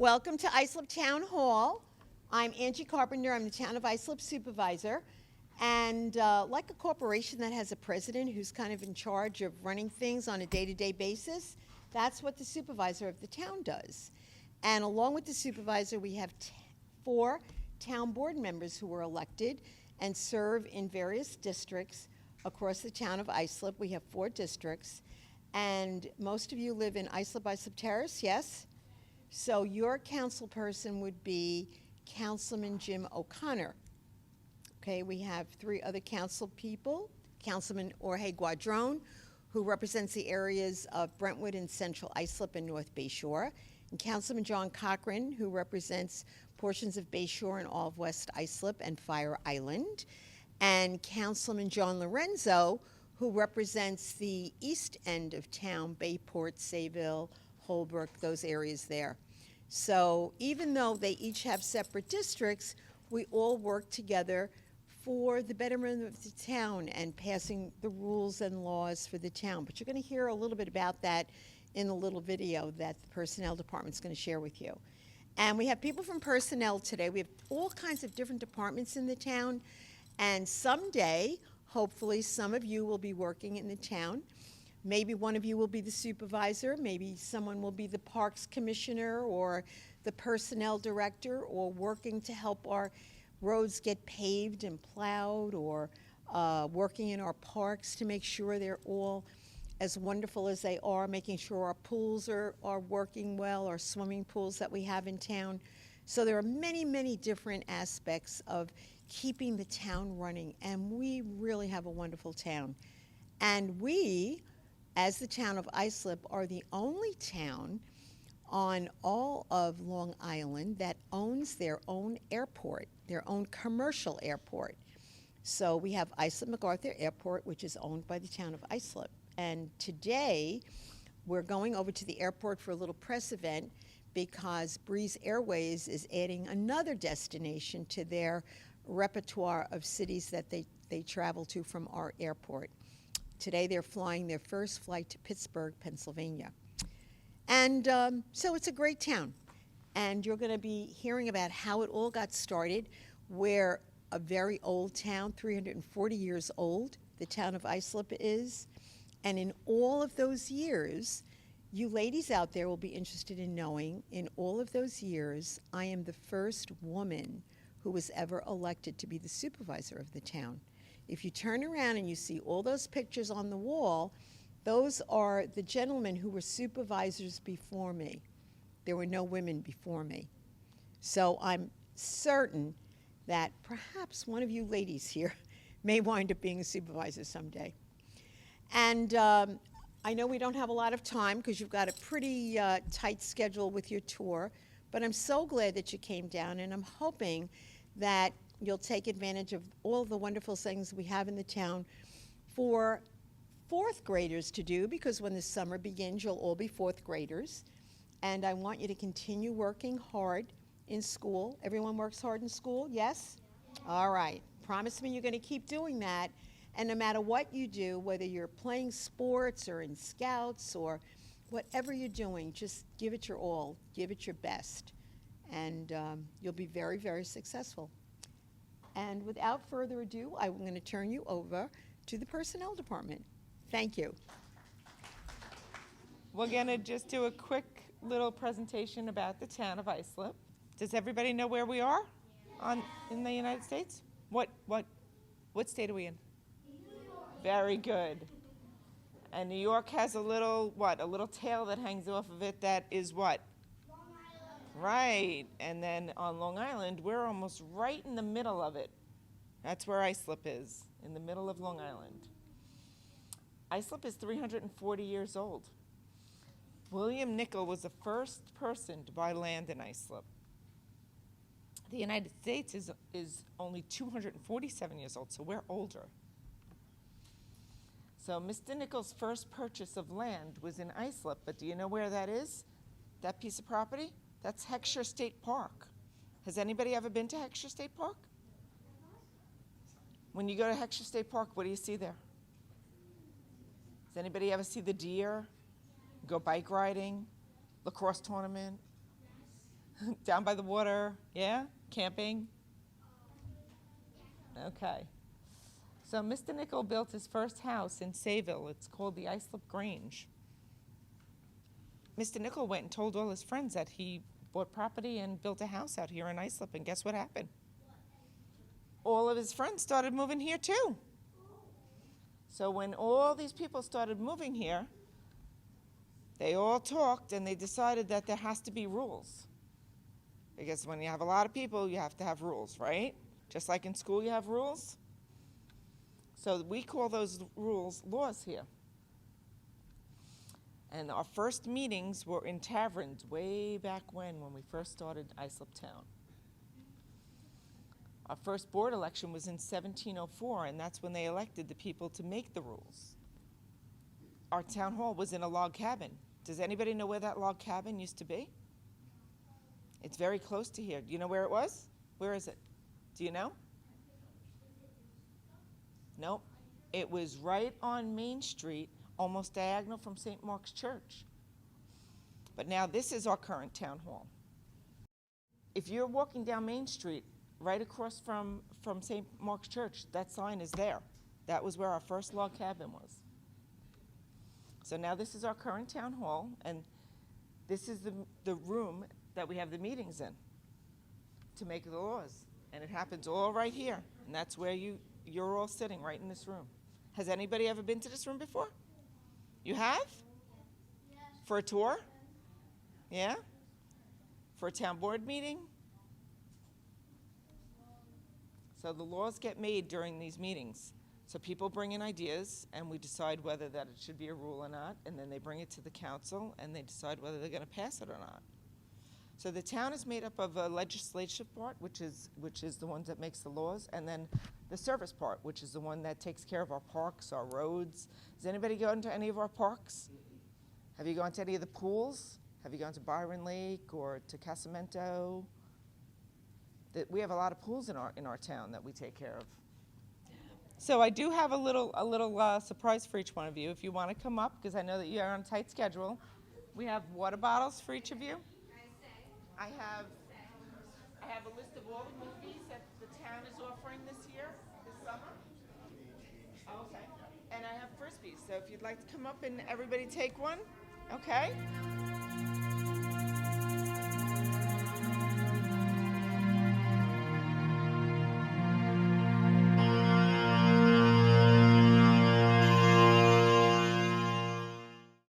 Welcome to Islip Town Hall. I'm Angie Carpenter. I'm the Town of Islip Supervisor. And like a corporation that has a president who's kind of in charge of running things on a day-to-day basis, that's what the supervisor of the town does. And along with the supervisor, we have 4 town board members who were elected and serve in various districts across the town of Islip. We have 4 districts. And most of you live in Islip Terrace, yes? So your council person would be Councilman Jim O'Connor. Okay, we have 3 other council people. Councilman Jorge Guadron, who represents the areas of Brentwood and Central Islip and North Bayshore. And Councilman John Cochran, who represents portions of Bayshore and all of West Islip and Fire Island. And Councilman John Lorenzo, who represents the east end of town, Bayport, Sayville, Holbrook, those areas there. So even though they each have separate districts, we all work together for the betterment of the town and passing the rules and laws for the town. But you're going to hear a little bit about that in the little video that the personnel department's going to share with you. And we have people from personnel today. We have all kinds of different departments in the town. And someday, hopefully, some of you will be working in the town. Maybe one of you will be the supervisor, maybe someone will be the parks commissioner or the personnel director, or working to help our roads get paved and plowed, or working in our parks to make sure they're all as wonderful as they are, making sure our pools are working well, our swimming pools that we have in town. So there are many, many different aspects of keeping the town running, and we really have a wonderful town. And we, as the town of Islip, are the only town on all of Long Island that owns their own airport, their own commercial airport. So we have Islip MacArthur Airport, which is owned by the town of Islip. And today, we're going over to the airport for a little press event because Breeze Airways is adding another destination to their repertoire of cities that they travel to from our airport. Today they're flying their first flight to Pittsburgh, Pennsylvania. And so it's a great town. And you're going to be hearing about how it all got started. We're a very old town, 340 years old, the town of Islip is. And in all of those years, you ladies out there will be interested in knowing, in all of those years, I am the first woman who was ever elected to be the supervisor of the town. If you turn around and you see all those pictures on the wall, those are the gentlemen who were supervisors before me. There were no women before me. So I'm certain that perhaps one of you ladies here may wind up being a supervisor someday. And I know we don't have a lot of time because you've got a pretty tight schedule with your tour, but I'm so glad that you came down, and I'm hoping that you'll take advantage of all the wonderful things we have in the town for 4th graders to do, because when the summer begins, you'll all be 4th graders. And I want you to continue working hard in school. Everyone works hard in school, yes? All right. Promise me you're going to keep doing that. And no matter what you do, whether you're playing sports or in scouts or whatever you're doing, just give it your all. Give it your best. And you'll be very, very successful. And without further ado, I'm going to turn you over to the personnel department. Thank you. We're going to just do a quick little presentation about the town of Islip. Does everybody know where we are in the United States? What state are we in? New York. Very good. And New York has a little tail that hangs off of it that is what? Right, and then on Long Island, we're almost right in the middle of it. That's where Islip is, in the middle of Long Island. Islip is 340 years old. William Nickel was the first person to buy land in Islip. The United States is only 247 years old, so we're older. So Mr. Nickel's first purchase of land was in Islip, but do you know where that is? That piece of property? That's Heckscher State Park. Has anybody ever been to Heckscher State Park? When you go to Heckscher State Park, what do you see there? Does anybody ever see the deer? Go bike riding? Lacrosse tournament? Down by the water, yeah? Camping? Okay. So Mr. Nickel built his first house in Sayville. It's called the Islip Grange. Mr. Nickel went and told all his friends that he bought property and built a house out here in Islip, and guess what happened? All of his friends started moving here too. So when all these people started moving here, they all talked and they decided that there has to be rules. Because when you have a lot of people, you have to have rules, right? Just like in school you have rules. So we call those rules laws here. And our first meetings were in taverns way back when we first started Islip Town. Our first board election was in 1704, and that's when they elected the people to make the rules. Our town hall was in a log cabin. Does anybody know where that log cabin used to be? It's very close to here. Do you know where it was? Where is it? Do you know? Nope. It was right on Main Street, almost diagonal from St. Mark's Church. But now this is our current town hall. If you're walking down Main Street, right across from St. Mark's Church, that sign is there. That was where our first log cabin was. So now this is our current town hall, and this is the room that we have the meetings in to make the laws. And it happens all right here, and that's where you're all sitting, right in this room. Has anybody ever been to this room before? You have? Yes. For a tour? Yeah? For a town board meeting? So the laws get made during these meetings. So people bring in ideas, and we decide whether that it should be a rule or not, and then they bring it to the council, and they decide whether they're going to pass it or not. So the town is made up of a legislative part, which is the one that makes the laws, and then the service part, which is the one that takes care of our parks, our roads. Has anybody gone to any of our parks? Have you gone to any of the pools? Have you gone to Byron Lake or to Casamento? We have a lot of pools in our town that we take care of. So I do have a little surprise for each one of you. If you want to come up, because I know that you are on a tight schedule. We have water bottles for each of you. I have a list of all the movies that the town is offering this summer. Okay. And I have Frisbees, so if you'd like to come up and everybody take one, okay?